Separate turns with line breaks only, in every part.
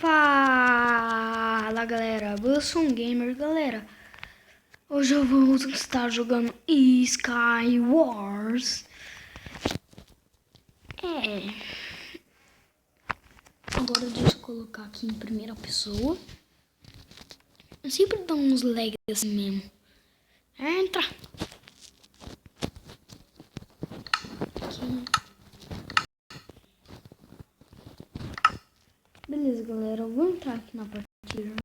Fala galera, eu sou um gamer galera. Hoje eu vou estar jogando Skywars. Agora deixa eu colocar aqui em primeira pessoa. Eu sempre dou uns lags assim mesmo. Entra aqui. Beleza galera, eu vou entrar aqui na partida.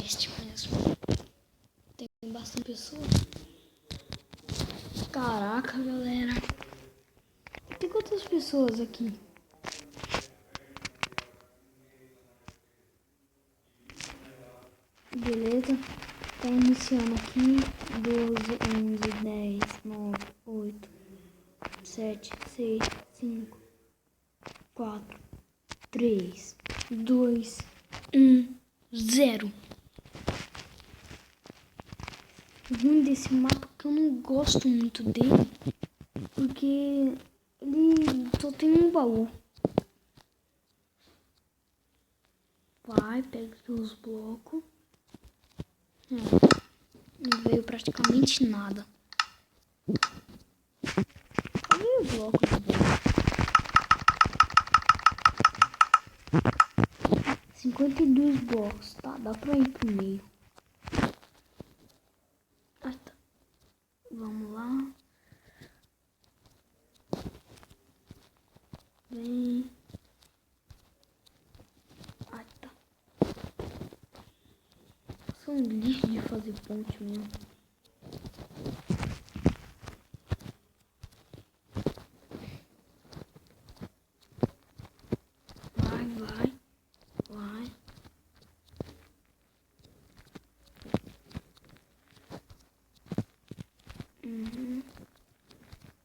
Este mesmo. Tem bastante pessoas. Caraca galera. Tem quantas pessoas aqui? Beleza. Tá iniciando aqui. 12, 11, 10, 9, 8, 7, 6, 5, 4, 3, 2, 1, 0. O ruim desse mapa é que eu não gosto muito dele, porque ele só tem um baú. Vai, pega os blocos. Não veio praticamente nada. Cadê o bloco de bola? 52 blocos, tá? Dá pra ir pro meio. Ah, tá. Vamos lá. Vem. Ah, tá. Sou um lixo de fazer ponte mesmo. Vai.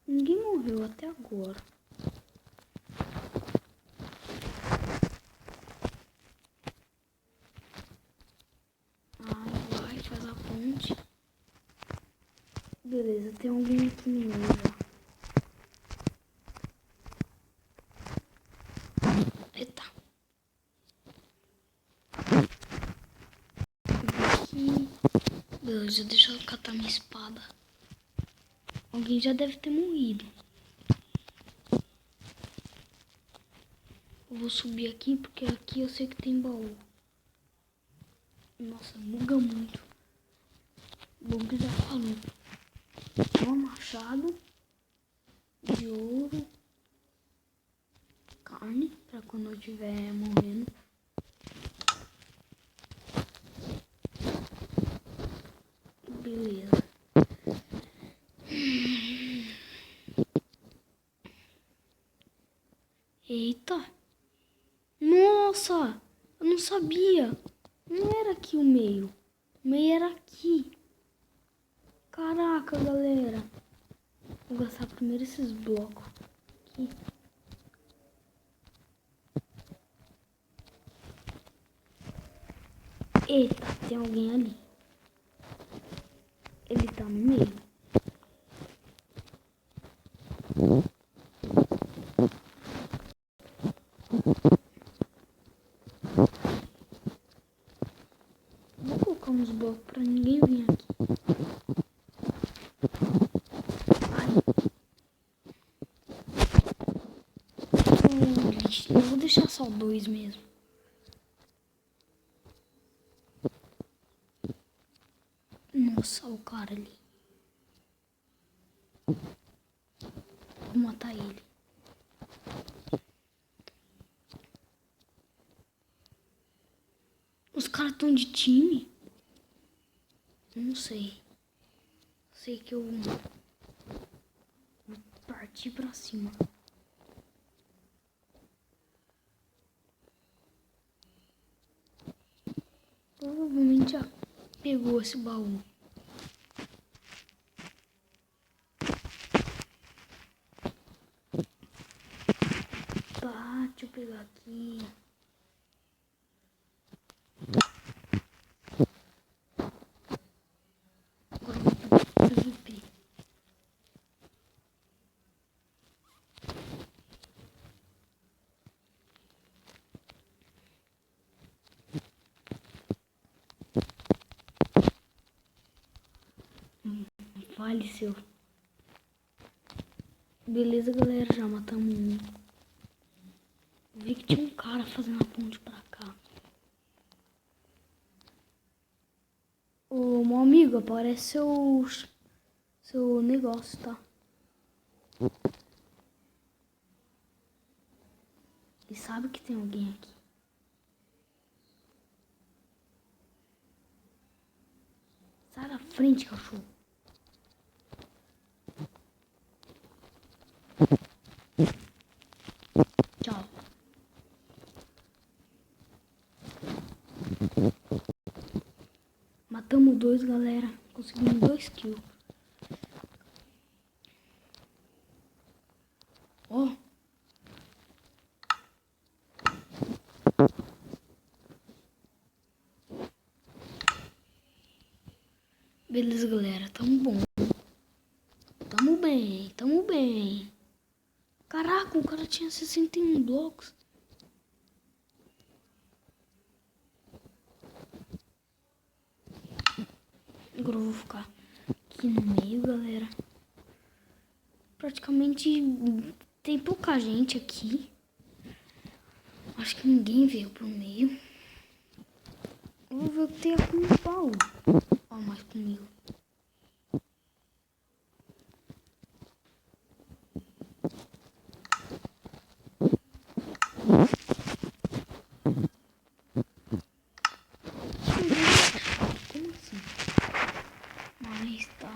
Ninguém morreu até agora. Vai, faz a ponte. Beleza, tem alguém aqui no meio já. Eita. Aqui. Beleza, deixa eu catar minha espada. Alguém já deve ter morrido. Eu vou subir aqui porque aqui eu sei que tem baú. Nossa, buga muito. Bug já falou. Um machado de ouro. Carne pra quando eu estiver morrendo. Beleza. Eita. Nossa, eu não sabia. Não era aqui o meio. O meio era aqui. Caraca, galera. Vou gastar primeiro esses blocos aqui. Eita, tem alguém ali. Ele tá no meio. Vou colocar uns blocos pra ninguém vir aqui. Eu vou deixar só 2 mesmo. Nossa, o cara ali. Vou matar ele. Os caras estão de time? Eu não sei. Sei que eu vou partir pra cima. Provavelmente já pegou esse baú. Tá, deixa eu pegar aqui. Agora eu vou faleceu. Beleza, galera, já matamos um. Vi que tinha um cara fazendo a ponte pra cá. Ô, meu amigo, aparece seu negócio, tá? Ele sabe que tem alguém aqui. Sai da frente, cachorro. Tchau. Matamos 2, galera. Conseguimos 2 kills. Ó. Beleza, galera. Tamo bom. Tamo bem. Tamo bem. Caraca, o cara tinha 61 blocos. Agora eu vou ficar aqui no meio, galera. Praticamente tem pouca gente aqui. Acho que ninguém veio pro meio. Eu vou ver o que tem aqui no baú. Ó, mais comigo. Como assim? Mas tá.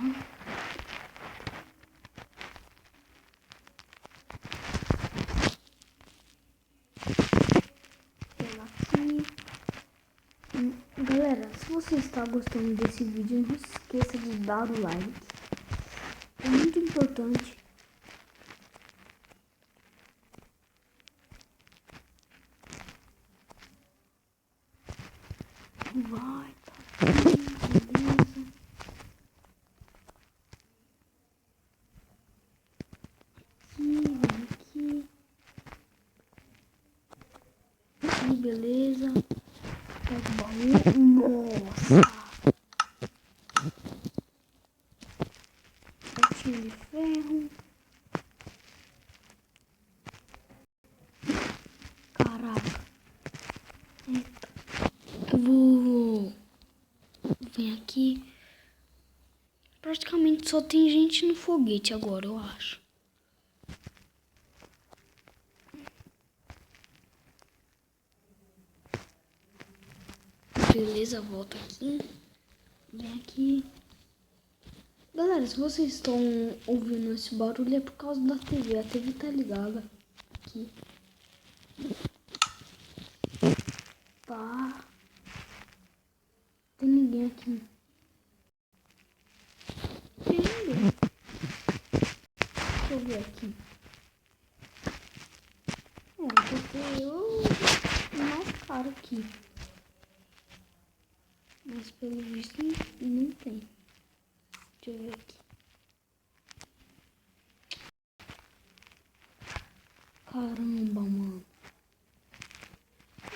Pegar aqui. Galera, se você está gostando desse vídeo, não se esqueça de dar o like. É muito importante. Vai, tá aqui, beleza. Aqui. Aqui, beleza. Pega o baú. Nossa! Potinho de ferro. Caraca. Eita. Eu vou vir aqui. Praticamente só tem gente no foguete agora, eu acho. Beleza, volta aqui. Vem aqui. Galera, se vocês estão ouvindo esse barulho é por causa da TV. A TV tá ligada aqui. Tá. Tem ninguém aqui. Tem ninguém. Deixa eu ver aqui. Porque eu mais caro aqui. Mas pelo visto não tem. Deixa eu ver aqui. Caramba, mano.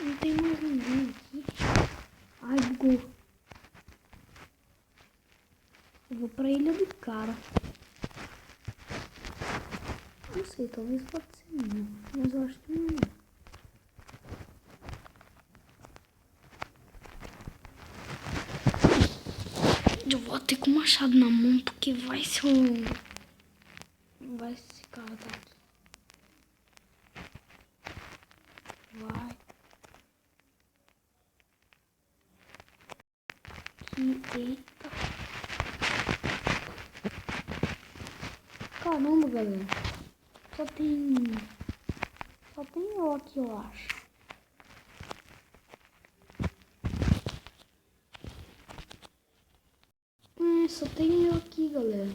Não tem mais ninguém aqui. Ai, bugou. Eu vou pra ilha do cara. Não sei, talvez pode ser não. Mas eu acho que não é. Eu vou ter com o machado na mão porque vai ser um... Vai esse cara daqui. Vai. Aqui, eita. Caramba, galera. Só tem eu aqui, eu acho. Só tem eu aqui, galera.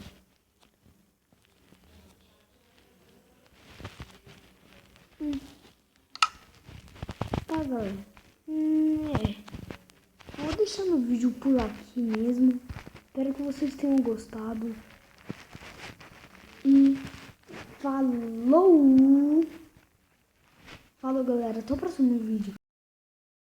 Tá, galera. Vou deixando o vídeo por aqui mesmo. Espero que vocês tenham gostado. E falou! Falou, galera. Até o próximo vídeo.